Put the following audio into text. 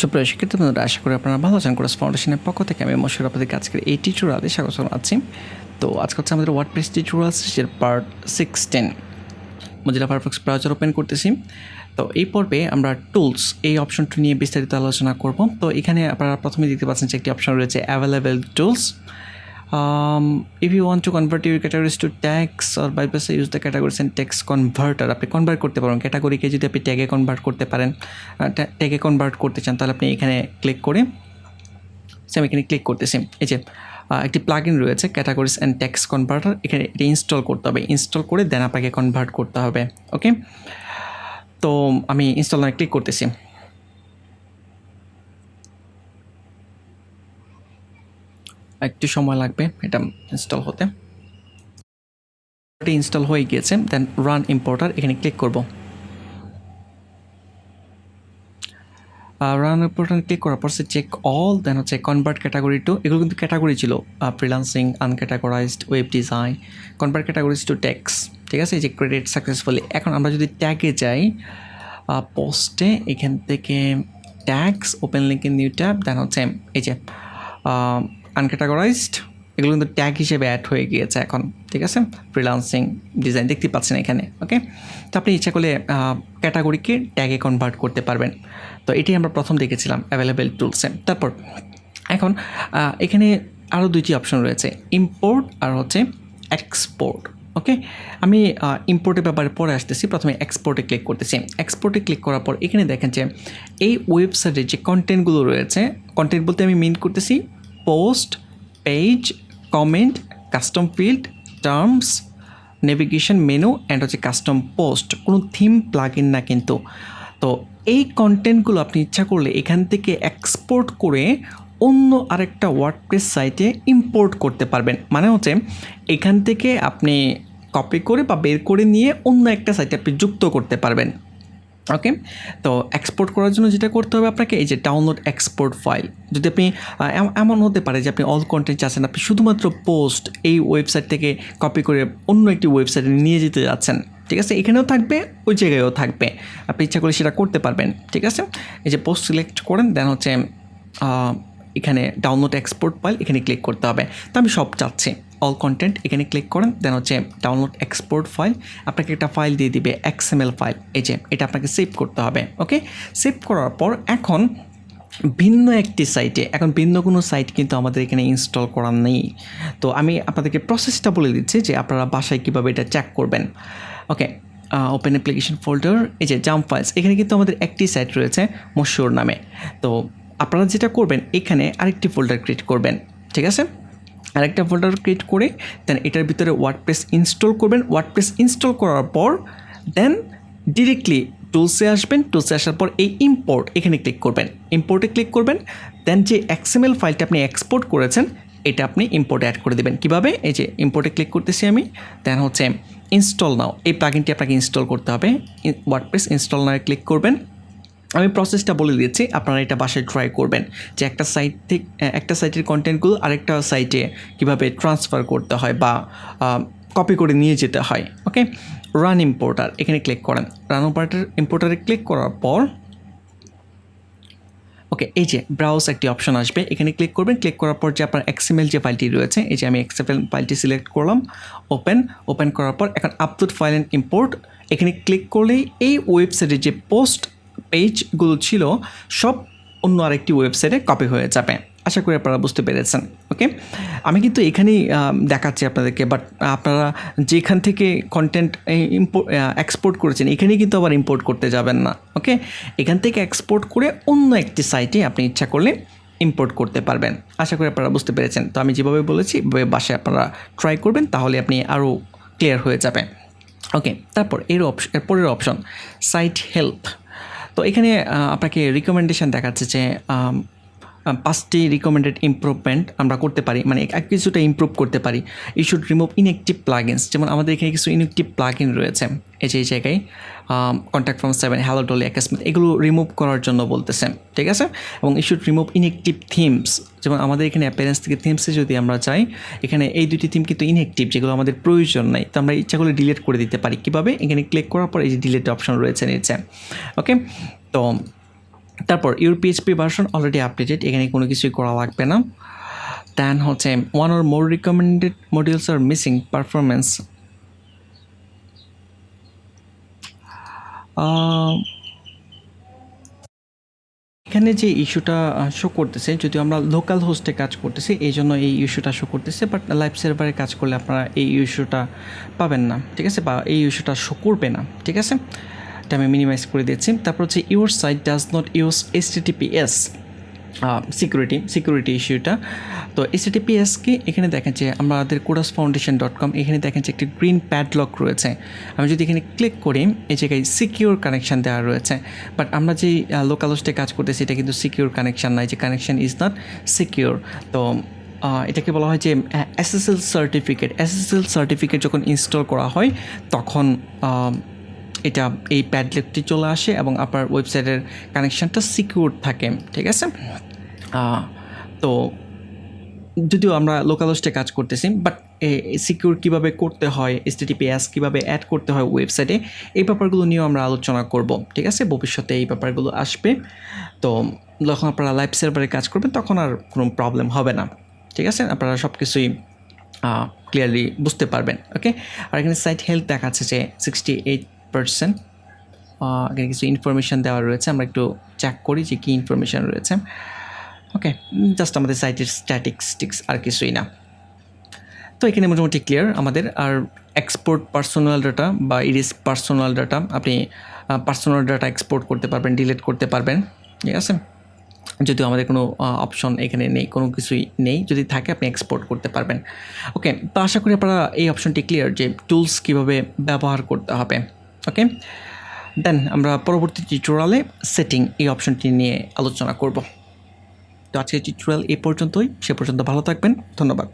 সুপ্রিয় শিক্ষার্থী বন্ধুরা, আশা করি আপনারা ভালো আছেন। কোর্স ফাউন্ডেশনের পক্ষ থেকে আমি মশিউর আপনাদেরকে আজকের এই টিউটোরিয়ালে স্বাগত জানাচ্ছি। তো আজকে হচ্ছে আমাদের ওয়ার্ডপ্রেস টিউটোরিয়াল এর part 16 Mozilla Firefox browser open করতেছি। তো এই পর্বে আমরা টুলস এই অপশনটি নিয়ে বিস্তারিত আলোচনা করব। তো এখানে আপনারা প্রথমে দেখতে পাচ্ছেন যে একটি অপশন রয়েছে available tools. If you want to convert your categories to tags or bypass use the categories and text converter, আপনি কনভার্ট করতে পারেন ক্যাটাগরিকে। যদি আপনি ট্যাগে কনভার্ট করতে পারেন, ট্যাগে কনভার্ট করতে চান, তাহলে আপনি এখানে ক্লিক করে আমি এখানে ক্লিক করতেছি। এই যে একটি প্লাগইন রয়েছে ক্যাটাগরিজ অ্যান্ড টেক্সট কনভার্টার, এখানে এটা ইনস্টল করতে হবে। ইনস্টল করে দেন আপনাকে কনভার্ট করতে হবে। ওকে, তো আমি ইনস্টল না ক্লিক করতেছি। একটু সময় লাগবে এটা ইনস্টল হতে। ইনস্টল হয়ে গিয়েছে, দেন রান ইম্পোর্টার এখানে ক্লিক করব। রান ইম্পোর্টার ক্লিক করার পর সে চেক অল, দেন হচ্ছে কনভার্ট ক্যাটাগরি টু, এগুলো কিন্তু ক্যাটাগরি ছিল freelancing, uncategorised, web design, convert categories to text. ঠিক আছে, এই যে ক্রেডিট সাকসেসফুলি। এখন আমরা যদি ট্যাগে যাই, পোস্টে এখান থেকে tags, open link in new tab, then হচ্ছে এই যে আনক্যাটাগরাইজড, এগুলো কিন্তু ট্যাগ হিসেবে অ্যাড হয়ে গিয়েছে এখন। ঠিক আছে, ফ্রিল্যান্সিং, ডিজাইন দেখতে পাচ্ছেন এখানে। ওকে, তো আপনি ইচ্ছা করলে ক্যাটাগরিকে ট্যাগে কনভার্ট করতে পারবেন। তো এটাই আমরা প্রথম দেখেছিলাম অ্যাভেলেবেল টুলসে। তারপর এখন এখানে আরও দুইটি অপশন রয়েছে, ইম্পোর্ট আর হচ্ছে এক্সপোর্ট। ওকে, আমি ইম্পোর্টের ব্যাপারে পরে আসতেছি। প্রথমে এক্সপোর্টে ক্লিক করতেছি। এক্সপোর্টে ক্লিক করার পর এখানে দেখেন যে এই ওয়েবসাইটের যে কন্টেন্টগুলো রয়েছে, কন্টেন্ট বলতে আমি মিন করতেছি post, page, comment, custom field, terms, navigation, menu and হচ্ছে কাস্টম পোস্ট, কোনো থিম প্লাগইন না কিন্তু। তো এই কন্টেন্টগুলো আপনি ইচ্ছা করলে এখান থেকে এক্সপোর্ট করে অন্য আরেকটা ওয়ার্ডপ্রেস সাইটে ইম্পোর্ট করতে পারবেন। মানে হচ্ছে এখান থেকে আপনি কপি করে বা বের করে নিয়ে অন্য একটা সাইটে আপনি যুক্ত করতে পারবেন। ওকে, তো এক্সপোর্ট করার জন্য যেটা করতে হবে আপনাকে, এই যে ডাউনলোড এক্সপোর্ট ফাইল। যদি আপনি এমন হতে পারে যে আপনি অল কন্টেন্ট চাচ্ছেন, আপনি শুধুমাত্র পোস্ট এই ওয়েবসাইট থেকে কপি করে অন্য একটি ওয়েবসাইটে নিয়ে যেতে যাচ্ছেন। ঠিক আছে, এখানেও থাকবে, ওই জায়গায়ও থাকবে, আপনি ইচ্ছা করে সেটা করতে পারবেন। ঠিক আছে, এই যে পোস্ট সিলেক্ট করেন, দেন হচ্ছে এখানে ডাউনলোড এক্সপোর্ট ফাইল এখানে ক্লিক করতে হবে। তো আমি সব চাচ্ছি অল কন্টেন্ট, এখানে ক্লিক করেন, দেন হচ্ছে ডাউনলোড এক্সপোর্ট ফাইল, আপনাকে একটা ফাইল দিয়ে দিবে XML ফাইল। এই যে এটা আপনাকে সেভ করতে হবে। ওকে, সেভ করার পর এখন ভিন্ন একটি সাইটে, এখন ভিন্ন কোনো সাইট কিন্তু আমাদের এখানে ইনস্টল করা নেই। তো আমি আপনাদেরকে প্রসেসটা বলে দিচ্ছি যে আপনারা বাসায় কীভাবে এটা চেক করবেন। ওকে, ওপেন অ্যাপ্লিকেশন ফোল্ডার, এই যে জাম্প ফাইলস, এখানে কিন্তু আমাদের একটি সাইট রয়েছে মশিউর নামে। তো আপনারা যেটা করবেন, এখানে আরেকটি ফোল্ডার ক্রিয়েট করবেন। ঠিক আছে, আরেকটা ফোল্ডার ক্রিয়েট করে দেন এটার ভিতরে ওয়ার্ডপ্রেস ইনস্টল করবেন। ওয়ার্ডপ্রেস ইনস্টল করার পর দেন ডিরেক্টলি টুলসে আসবেন। টুলসে আসার পর এই ইম্পোর্ট এখানে ক্লিক করবেন। ইম্পোর্টে ক্লিক করবেন, দেন যে XML ফাইলটা আপনি এক্সপোর্ট করেছেন এটা আপনি ইম্পোর্টে অ্যাড করে দেবেন। কীভাবে, এই যে ইম্পোর্টে ক্লিক করতেছি আমি, দেন হচ্ছে ইনস্টল নাও, এই প্লাগইনটি আপনাকে ইনস্টল করতে হবে। ওয়ার্ডপ্রেস ইনস্টল নাও ক্লিক করবেন। আমি প্রসেসটা বলে দিচ্ছি, আপনারা এটা বাসায় ট্রাই করবেন যে একটা সাইট থেকে একটা সাইটের কন্টেন্টগুলো আরেকটা সাইটে কীভাবে ট্রান্সফার করতে হয় বা কপি করে নিয়ে যেতে হয়। ওকে, রান ইম্পোর্টার এখানে ক্লিক করেন। রান ইম্পোর্টারে ক্লিক করার পর ওকে, এই যে ব্রাউজ একটি অপশন আসবে, এখানে ক্লিক করবেন। ক্লিক করার পর যে আপনার XML যে ফাইলটি রয়েছে, এই যে আমি XML ফাইলটি সিলেক্ট করলাম, ওপেন করার পর এখন আপলোড ফাইল অ্যান্ড ইম্পোর্ট, এখানে ক্লিক করলেই এই ওয়েবসাইটে যে পোস্ট পেজগুলো ছিল সব অন্য আরেকটি ওয়েবসাইটে কপি হয়ে যাবে। আশা করি আপনারা বুঝতে পেরেছেন। ওকে, আমি কিন্তু এখানেই দেখাচ্ছি আপনাদেরকে, বাট আপনারা যেখান থেকে কন্টেন্ট এক্সপোর্ট করেছেন এখানেই কিন্তু আবার ইম্পোর্ট করতে যাবেন না। ওকে, এখান থেকে এক্সপোর্ট করে অন্য একটি সাইটে আপনি ইচ্ছা করলে ইম্পোর্ট করতে পারবেন। আশা করি আপনারা বুঝতে পেরেছেন। তো আমি যেভাবে বলেছি বাসায় আপনারা ট্রাই করবেন, তাহলে আপনি আরও ক্লিয়ার হয়ে যাবে। ওকে, তারপর এরপরের অপশন সাইট হেল্প। তো এখানে আপনাকে রিকমেন্ডেশন দেখাচ্ছে যে 5টি রিকমেন্ডেড ইমপ্রুভমেন্ট আমরা করতে পারি, মানে কিছুটা ইমপ্রুভ করতে পারি। You should remove inactive plugins, যেমন আমাদের এখানে কিছু ইনঅ্যাক্টিভ প্লাগইন রয়েছে। এই যে এই জায়গায় contact form 7, hello Dolly, Akismet, এগুলো রিমুভ করার জন্য বলতেছে। ঠিক আছে, এবং you should remove inactive themes, যেমন আমাদের এখানে অ্যাপিয়ারেন্স থেকে থিমসে যদি আমরা চাই, এখানে এই দুটি থিম কিন্তু ইনঅ্যাক্টিভ, যেগুলো আমাদের প্রয়োজন নাই, তো আমরা ইচ্ছা করলে ডিলিট করে দিতে পারি। কীভাবে, এখানে ক্লিক করার পর এই যে ডিলিট অপশন রয়েছে নিচে। ওকে, তো তারপর your PHP version already updated, এখানে কোনো কিছুই করা লাগবে না। দেন হচ্ছে one or more recommended modules are missing performance. এখানে যে ইস্যুটা শো করতেছে, যদিও আমরা লোকাল হোস্টে কাজ করতেছি এই জন্য এই ইস্যুটা শো করতেছে, বাট লাইভ সার্ভারে কাজ করলে আপনারা এই ইস্যুটা পাবেন না, ঠিক আছে, বা এই ইস্যুটা শো করবে না, ঠিক আছে। এটা আমি মিনিমাইজ করে দিচ্ছি। তারপর হচ্ছে your site does not use HTTPS security ইস্যুটা। তো HTTPS কি, এখানে দেখেন যে আমাদের kodasfoundation.com, এখানে দেখেন যে একটি গ্রিন প্যাডলক রয়েছে। আমি যদি এখানে ক্লিক করি, এই জায়গায় সিকিউর কানেকশান দেওয়া রয়েছে, বাট আমরা যেই লোকাল হোস্টে কাজ করতেছি এটা কিন্তু সিকিউর কানেকশান নাই, যে কানেকশান ইজ নট সিকিউর। তো এটাকে বলা হয় যে SSL সার্টিফিকেট যখন ইনস্টল করা হয় তখন এটা এই প্যাডলকটি চলে আসে এবং আপনার ওয়েবসাইটের কানেকশানটা সিকিউর থাকে, ঠিক আছে। তো যদিও আমরা লোকাল হোস্টে কাজ করতেছি, বাট সিকিউর কীভাবে করতে হয়, HTTPS কীভাবে অ্যাড করতে হয় ওয়েবসাইটে, এই ব্যাপারগুলো নিয়েও আমরা আলোচনা করব, ঠিক আছে। ভবিষ্যতে এই ব্যাপারগুলো আসবে। তো যখন আপনারা লাইভ সার্ভারে কাজ করবেন তখন আর কোনো প্রবলেম হবে না, ঠিক আছে। আপনারা সব কিছুই ক্লিয়ারলি বুঝতে পারবেন, ওকে। আর এখানে সাইট হেলথ দেখাচ্ছে যে 68%। এখানে কিছু ইনফরমেশান দেওয়া রয়েছে, আমরা একটু চেক করি যে কী ইনফরমেশান রয়েছে। ওকে, জাস্ট আমাদের সাইটের স্ট্যাটিস্টিক্স আর কিছুই না। তো এখানে মোটামুটি ক্লিয়ার আমাদের। আর এক্সপোর্ট পার্সোনাল ডাটা বা ইরিস পার্সোনাল ডাটা, আপনি পার্সোনাল ডাটা এক্সপোর্ট করতে পারবেন, ডিলিট করতে পারবেন, ঠিক আছে। যদিও আমাদের কোনো অপশন এখানে নেই, কোনো কিছুই নেই, যদি থাকে আপনি এক্সপোর্ট করতে পারবেন। ওকে, তো আশা করি আপনারা এই অপশনটি ক্লিয়ার যে টুলস কীভাবে ব্যবহার করতে হবে, ওকে। দেন আমরা পরবর্তী টিউটোরিয়ালে সেটিং এই অপশনটি নিয়ে আলোচনা করব। তো আজকের টিউটোরিয়াল এই পর্যন্তই, সে পর্যন্ত ভালো থাকবেন, ধন্যবাদ।